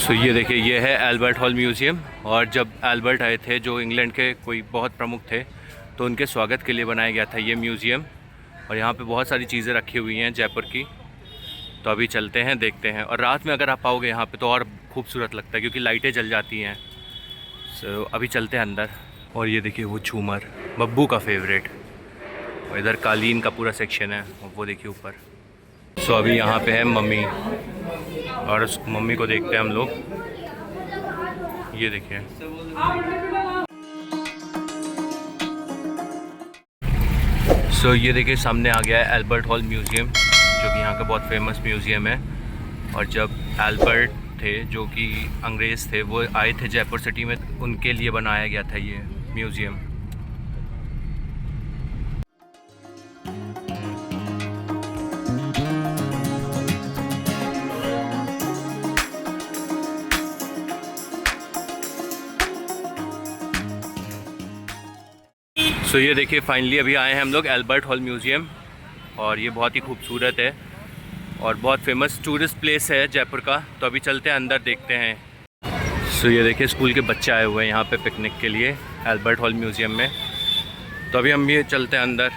ये देखिए, ये है एल्बर्ट हॉल म्यूज़ियम। और जब एल्बर्ट आए थे, जो इंग्लैंड के कोई बहुत प्रमुख थे, तो उनके स्वागत के लिए बनाया गया था ये म्यूज़ियम। और यहाँ पे बहुत सारी चीज़ें रखी हुई हैं जयपुर की। तो अभी चलते हैं, देखते हैं। और रात में अगर आप आओगे यहाँ पे तो और खूबसूरत लगता है, क्योंकि लाइटें जल जाती हैं। अभी चलते हैं अंदर। और ये देखिए वो झूमर, बब्बू का फेवरेट। और इधर कालीन का पूरा सेक्शन है, और वो देखिए ऊपर। अभी यहाँ पे है मम्मी, और उस मम्मी को देखते हैं हम लोग। ये देखिए, ये देखिए सामने आ गया है एल्बर्ट हॉल म्यूज़ियम, जो कि यहाँ का बहुत फेमस म्यूज़ियम है। और जब एल्बर्ट थे, जो कि अंग्रेज़ थे, वो आए थे जयपुर सिटी में, उनके लिए बनाया गया था ये म्यूज़ियम। ये देखिए, फाइनली अभी आए हैं हम लोग एल्बर्ट हॉल म्यूज़ियम। और ये बहुत ही खूबसूरत है और बहुत फेमस टूरिस्ट प्लेस है जयपुर का। तो अभी चलते हैं अंदर, देखते हैं। ये देखिए, स्कूल के बच्चे आए हुए हैं यहाँ पे पिकनिक के लिए एल्बर्ट हॉल म्यूज़ियम में। तो अभी हम भी चलते हैं अंदर।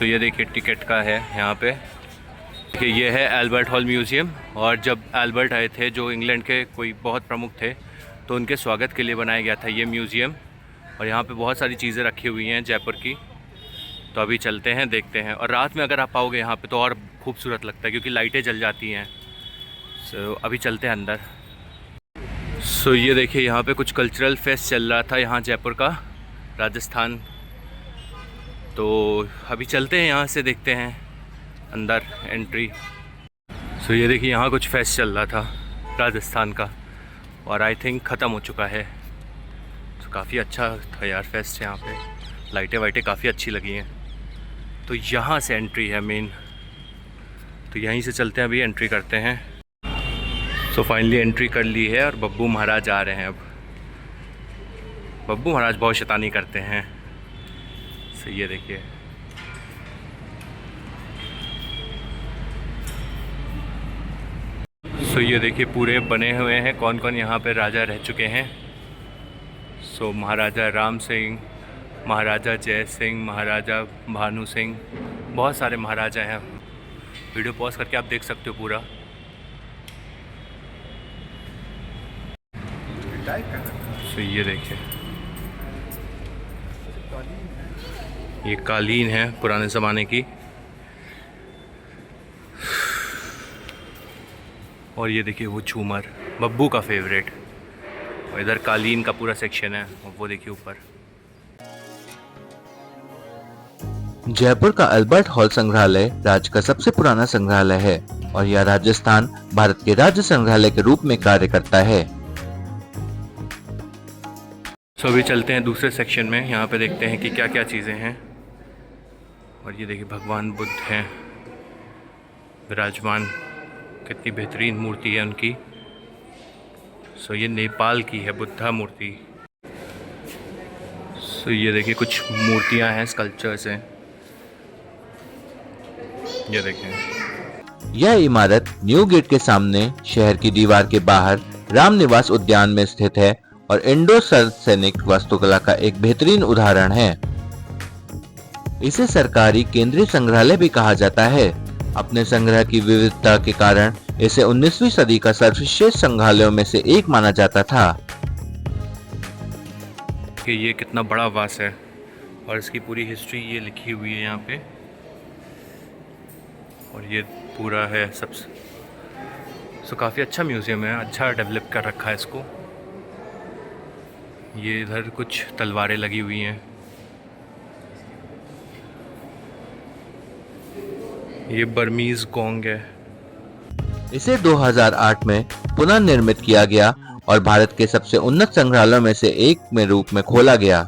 ये देखिए, टिकट का है यहाँ पे। देखिए, ये है एल्बर्ट हॉल म्यूज़ियम। और जब एल्बर्ट आए थे, जो इंग्लैंड के कोई बहुत प्रमुख थे, तो उनके स्वागत के लिए बनाया गया था ये म्यूज़ियम। और यहाँ पे बहुत सारी चीज़ें रखी हुई हैं जयपुर की। तो अभी चलते हैं, देखते हैं। और रात में अगर आप आओगे यहाँ पे तो और खूबसूरत लगता है, क्योंकि लाइटें जल जाती हैं। अभी चलते हैं अंदर। ये देखिए, यहाँ पे कुछ कल्चरल फेस्ट चल रहा था यहाँ जयपुर का, राजस्थान। तो अभी चलते हैं यहाँ से, देखते हैं अंदर एंट्री। ये देखिए, यहाँ कुछ फेस्ट चल रहा था राजस्थान का, और आई थिंक ख़त्म हो चुका है। काफ़ी अच्छा था यार फेस्ट यहाँ पे। लाइटें वाइटें काफ़ी अच्छी लगी हैं। तो यहाँ से एंट्री है मेन। तो यहीं से चलते हैं, अभी एंट्री करते हैं। फाइनली एंट्री कर ली है, और बब्बू महाराज आ रहे हैं अब। बब्बू महाराज बहुत शैतानी करते हैं। ये देखिए, ये देखिए पूरे बने हुए हैं कौन कौन यहाँ पे राजा रह चुके हैं। महाराजा राम सिंह, महाराजा जय सिंह, महाराजा भानु सिंह, बहुत सारे महाराजा हैं। वीडियो पॉज करके आप देख सकते हो पूरा। ये देखिए, ये कालीन है पुराने ज़माने की। और ये देखिए वो झूमर, बब्बू का फेवरेट। और इधर कालीन का पूरा सेक्शन है, और वो देखिए ऊपर। जयपुर का अल्बर्ट हॉल संग्रहालय राज्य का सबसे पुराना संग्रहालय है और यह राजस्थान भारत के राज्य संग्रहालय के रूप में कार्य करता है। अभी चलते हैं दूसरे सेक्शन में, यहाँ पे देखते हैं कि क्या क्या चीज़ें हैं। और ये देखिए, भगवान बुद्ध हैं विराजमान, कितनी बेहतरीन मूर्ति है उनकी। ये नेपाल की है बुद्धा मूर्ति। ये देखिए, कुछ मूर्तियां हैं, स्कल्पचर्स हैं। ये देखें, यह इमारत न्यू गेट के सामने शहर की दीवार के बाहर रामनिवास उद्यान में स्थित है और इंडो सैनिक वास्तुकला का एक बेहतरीन उदाहरण है। इसे सरकारी केंद्रीय संग्रहालय भी कहा जाता है। अपने संग्रह की विविधता के कारण इसे 19वीं सदी का सर्वश्रेष्ठ संग्रहालयों में से एक माना जाता था। कि ये कितना बड़ा वास है, और इसकी पूरी हिस्ट्री ये लिखी हुई है यहाँ पे। और ये पूरा है सब। काफ़ी अच्छा म्यूज़ियम है, अच्छा डेवलप कर रखा है इसको। ये इधर कुछ तलवारें लगी हुई हैं। ये बर्मीज़ गोंग है। इसे 2008 में पुनः निर्मित किया गया और भारत के सबसे उन्नत संग्रहालयों में से एक में रूप में खोला गया।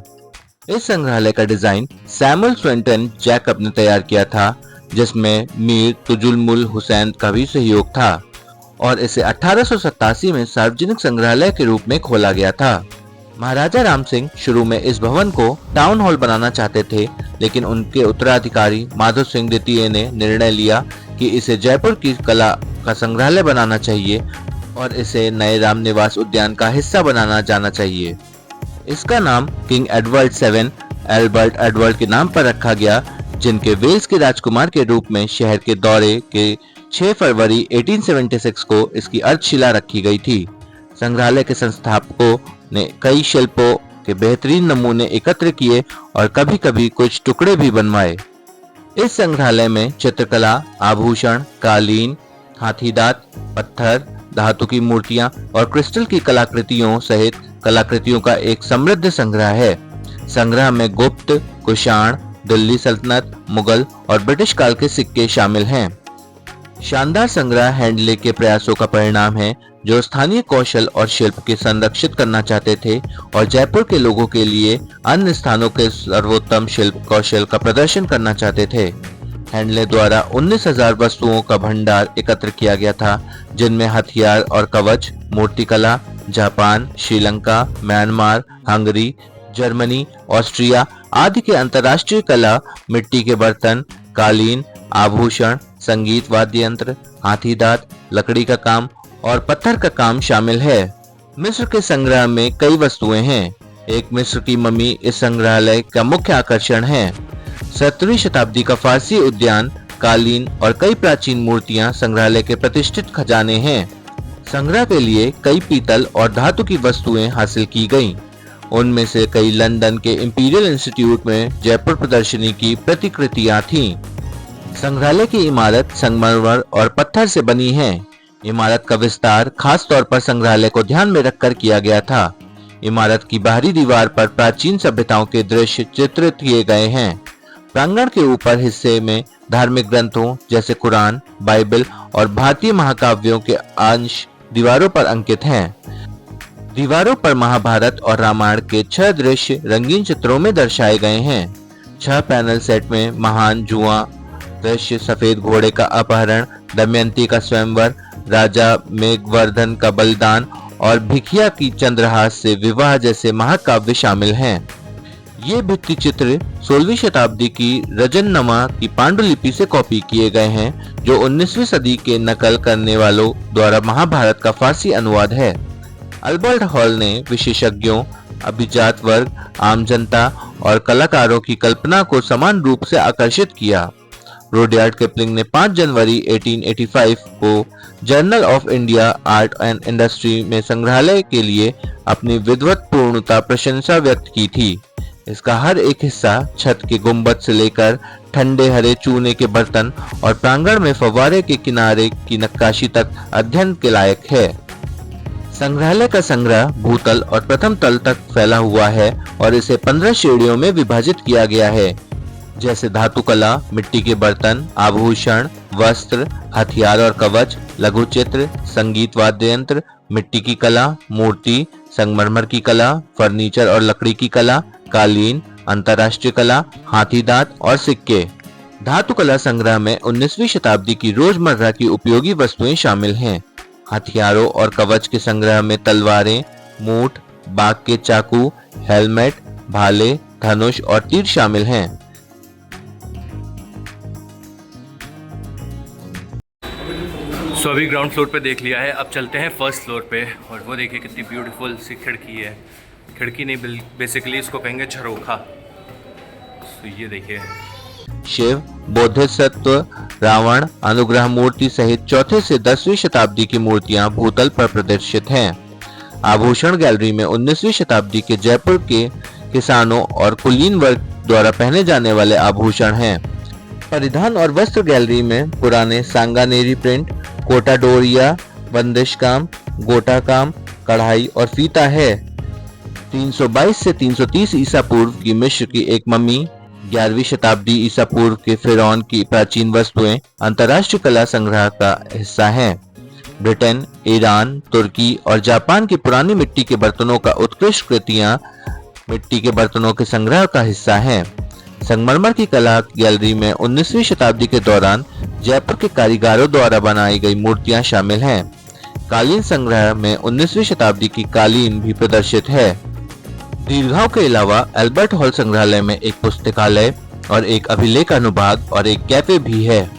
इस संग्रहालय का डिजाइन सैमुअल स्विंटन जैकब ने तैयार किया था, जिसमें मीर तुजुलमुल हुसैन का भी सहयोग था, और इसे 1887 में सार्वजनिक संग्रहालय के रूप में खोला गया था। महाराजा राम सिंह शुरू में इस भवन को टाउन हॉल बनाना चाहते थे, लेकिन उनके उत्तराधिकारी माधव सिंह द्वितीय ने निर्णय लिया कि इसे जयपुर की कला का संग्रहालय बनाना चाहिए और इसे नए रामनिवास उद्यान का हिस्सा बनाना जाना चाहिए। इसका नाम किंग एडवर्ड 7 एल्बर्ट एडवर्ड के नाम पर रखा गया, जिनके वेल्स के राजकुमार के रूप में शहर के दौरे के 6 फरवरी 1876 को इसकी अर्धशिला रखी गई थी। संग्रहालय के संस्थापकों ने कई शिल्पों के बेहतरीन नमूने एकत्र किए और कभी-कभी कुछ टुकड़े भी बनवाए। इस संग्रहालय में चित्रकला, आभूषण, कालीन, हाथीदांत, पत्थर, धातु की मूर्तियां और क्रिस्टल की कलाकृतियों सहित कलाकृतियों का एक समृद्ध संग्रह है। संग्रह में गुप्त, कुषाण, दिल्ली सल्तनत, मुगल और ब्रिटिश काल के सिक्के शामिल हैं। शानदार संग्रह हैंडले के प्रयासों का परिणाम है, जो स्थानीय कौशल और शिल्प के संरक्षित करना चाहते थे और जयपुर के लोगों के लिए अन्य स्थानों के सर्वोत्तम शिल्प कौशल का प्रदर्शन करना चाहते थे। हैंडले द्वारा 19,000 वस्तुओं का भंडार एकत्र किया गया था, जिनमें हथियार और कवच, मूर्तिकला, Japan, Sri Lanka, Myanmar, Hungary, Germany, Austria आदि के अंतर्राष्ट्रीय कला, मिट्टी के बर्तन, कालीन, आभूषण, संगीत वाद्य यंत्र, हाथीदांत, लकड़ी का काम और पत्थर का काम शामिल है। मिस्र के संग्रह में कई वस्तुएं हैं। एक मिस्र की मम्मी इस संग्रहालय का मुख्य आकर्षण है। 17वीं शताब्दी का फारसी उद्यान, कालीन और कई प्राचीन मूर्तियां संग्रहालय के प्रतिष्ठित खजाने हैं। संग्रह के लिए कई पीतल और धातु की वस्तुएं हासिल की गईं। उनमें से कई लंदन के इंपीरियल इंस्टीट्यूट में जयपुर प्रदर्शनी की प्रतिकृतियां थीं। संग्रहालय की इमारत संगमरमर और पत्थर से बनी है। इमारत का विस्तार खास तौर पर संग्रहालय को ध्यान में रखकर किया गया था। इमारत की बाहरी दीवार पर प्राचीन सभ्यताओं के दृश्य चित्रित किए गए हैं। प्रांगण के ऊपर हिस्से में धार्मिक ग्रंथों जैसे कुरान, बाइबल और भारतीय महाकाव्यों के अंश दीवारों पर अंकित हैं। दीवारों पर महाभारत और रामायण के 6 दृश्य रंगीन चित्रों में दर्शाए गए हैं। 6 पैनल सेट में महान जुआ दृश्य, सफेद घोड़े का अपहरण, दमयंती का स्वयंवर, राजा मेघवर्धन का बलिदान और भिखिया की चंद्रहास से विवाह जैसे महाकाव्य शामिल हैं। ये भित्ति चित्र 16वीं शताब्दी की रजन्नमा की पांडुलिपि से कॉपी किए गए हैं, जो 19वीं सदी के नकल करने वालों द्वारा महाभारत का फारसी अनुवाद है। अल्बर्ट हॉल ने विशेषज्ञों, अभिजात वर्ग, आम जनता और कलाकारों की कल्पना को समान रूप से आकर्षित किया। रुडयार्ड किपलिंग ने 5 जनवरी 1885 को journal of India art and industry में संग्रहालय के लिए अपनी विद्वत्पूर्णता प्रशंसा व्यक्त की थी। इसका हर एक हिस्सा, छत के गुंबद से लेकर ठंडे हरे चूने के बर्तन और प्रांगण में फव्वारे के किनारे की नक्काशी तक अध्ययन के लायक है। संग्रहालय का संग्रह भूतल और प्रथम तल तक फैला हुआ है और इसे 15 श्रेणियों में विभाजित किया गया है, जैसे धातु कला, मिट्टी के बर्तन, आभूषण, वस्त्र, हथियार और कवच, लघु चित्र, संगीत वाद्य यंत्र, मिट्टी की कला, मूर्ति, संगमरमर की कला, फर्नीचर और लकड़ी की कला, कालीन, अंतरराष्ट्रीय कला, हाथीदांत और सिक्के। धातु कला संग्रह में 19वीं शताब्दी की रोजमर्रा की उपयोगी वस्तुएं शामिल हैं। हथियारों और कवच के संग्रह में तलवारें, मूठ, बाघ के चाकू, हेलमेट, भाले, धनुष और तीर शामिल हैं। सो अभी ग्राउंड फ्लोर पे देख लिया है, अब चलते हैं फर्स्ट फ्लोर पे। और वो देखिए कितनी ब्यूटीफुल सी खिड़की है। खिड़की नहीं, बेसिकली इसको कहेंगे झरोखा। तो ये देखिए, शिव, बोधिसत्व, रावण, अनुग्रह मूर्ति सहित 4थे से 10वीं शताब्दी की मूर्तियां भूतल पर प्रदर्शित हैं। आभूषण गैलरी में 19वीं शताब्दी के जयपुर के किसानों और कुलीन वर्ग द्वारा पहने जाने वाले आभूषण हैं। परिधान और वस्त्र गैलरी में पुराने सांगानेरी प्रिंट, कोटा डोरिया, बंदिश काम, गोटा काम, कढ़ाई और फीता है। 322 से 330 ईसा पूर्व की मिस्र की एक मम्मी, 11वीं शताब्दी ईसा पूर्व के फिरौन की प्राचीन वस्तुएं अंतर्राष्ट्रीय कला संग्रह का हिस्सा हैं। ब्रिटेन, ईरान, तुर्की और जापान की पुरानी मिट्टी के बर्तनों का उत्कृष्ट कृतियां मिट्टी के बर्तनों के संग्रह का हिस्सा हैं। संगमरमर की कला गैलरी में 19वीं शताब्दी के दौरान जयपुर के कारीगरों द्वारा बनाई गई मूर्तियां शामिल हैं। कालीन संग्रह में 19वीं शताब्दी की कालीन भी प्रदर्शित है। दीर्घाओं के अलावा अल्बर्ट हॉल संग्रहालय में एक पुस्तकालय और एक अभिलेख अनुभाग और एक कैफे भी है।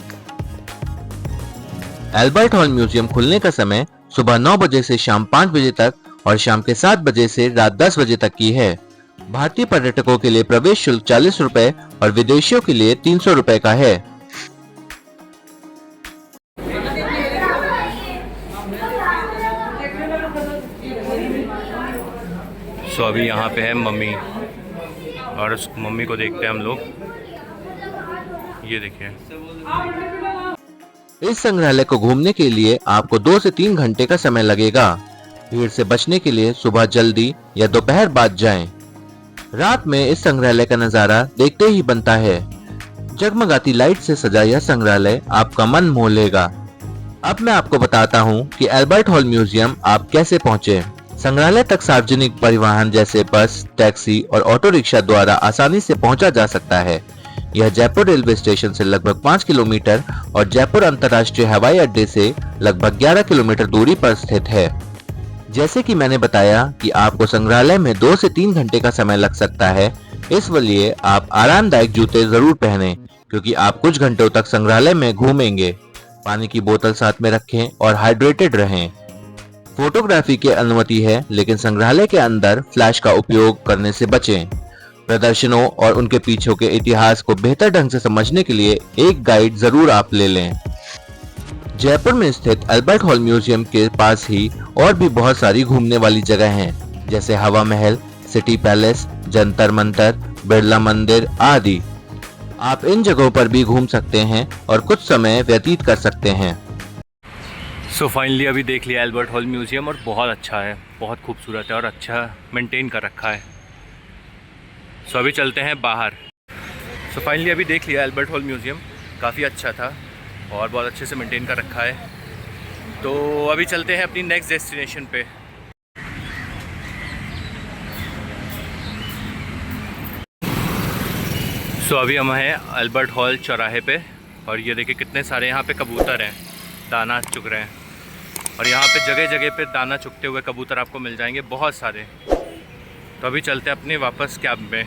अल्बर्ट हॉल म्यूजियम खुलने का समय सुबह 9 बजे से शाम 5 बजे तक और शाम के 7 बजे से रात 10 बजे तक की है। भारतीय पर्यटकों के लिए प्रवेश शुल्क 40 रुपए और विदेशियों के लिए 300 रुपए का है। सो अभी यहाँ पे है मम्मी और उस मम्मी को देखते हैं हम लोग। ये देखिए, इस संग्रहालय को घूमने के लिए आपको 2 से 3 घंटे का समय लगेगा। भीड़ से बचने के लिए सुबह जल्दी या दोपहर बाद जाएं। रात में इस संग्रहालय का नजारा देखते ही बनता है। जगमगाती लाइट से सजा यह संग्रहालय आपका मन मोह लेगा। अब मैं आपको बताता हूँ कि अल्बर्ट हॉल म्यूजियम आप कैसे पहुँचे। संग्रहालय तक सार्वजनिक परिवहन जैसे बस, टैक्सी और ऑटो रिक्शा द्वारा आसानी से पहुंचा जा सकता है। यह जयपुर रेलवे स्टेशन से लगभग 5 किलोमीटर और जयपुर अंतर्राष्ट्रीय हवाई अड्डे से लगभग 11 किलोमीटर दूरी पर स्थित है। जैसे कि मैंने बताया कि आपको संग्रहालय में 2 से 3 घंटे का समय लग सकता है, इसलिए आप आरामदायक जूते जरूर पहनें क्योंकि आप कुछ घंटों तक संग्रहालय में घूमेंगे। पानी की बोतल साथ में रखें और हाइड्रेटेड रहें। फोटोग्राफी की अनुमति है, लेकिन संग्रहालय के अंदर फ्लैश का उपयोग करने से बचें। प्रदर्शनों और उनके पीछे के इतिहास को बेहतर ढंग से समझने के लिए एक गाइड जरूर आप ले लें। जयपुर में स्थित अल्बर्ट हॉल म्यूजियम के पास ही और भी बहुत सारी घूमने वाली जगह हैं, जैसे हवा महल, सिटी पैलेस, जंतर मंतर, बिरला मंदिर आदि। आप इन जगहों पर भी घूम सकते हैं और कुछ समय व्यतीत कर सकते हैं। सो फाइनली अभी देख लिया अल्बर्ट हॉल म्यूज़ियम और बहुत अच्छा है, बहुत खूबसूरत है और अच्छा मेंटेन कर रखा है। सो अभी चलते हैं बाहर। सो फाइनली अभी देख लिया अल्बर्ट हॉल म्यूज़ियम, काफ़ी अच्छा था और बहुत अच्छे से मेंटेन कर रखा है। तो अभी चलते हैं अपनी नेक्स्ट डेस्टिनेशन पे। सो अभी हम हैं अल्बर्ट हॉल चौराहे पे और ये देखिए कितने सारे यहाँ पे कबूतर हैं, दाना चुग रहे हैं। और यहाँ पे जगह जगह पे दाना चुगते हुए कबूतर आपको मिल जाएंगे बहुत सारे। तो अभी चलते हैं अपने वापस कैब में।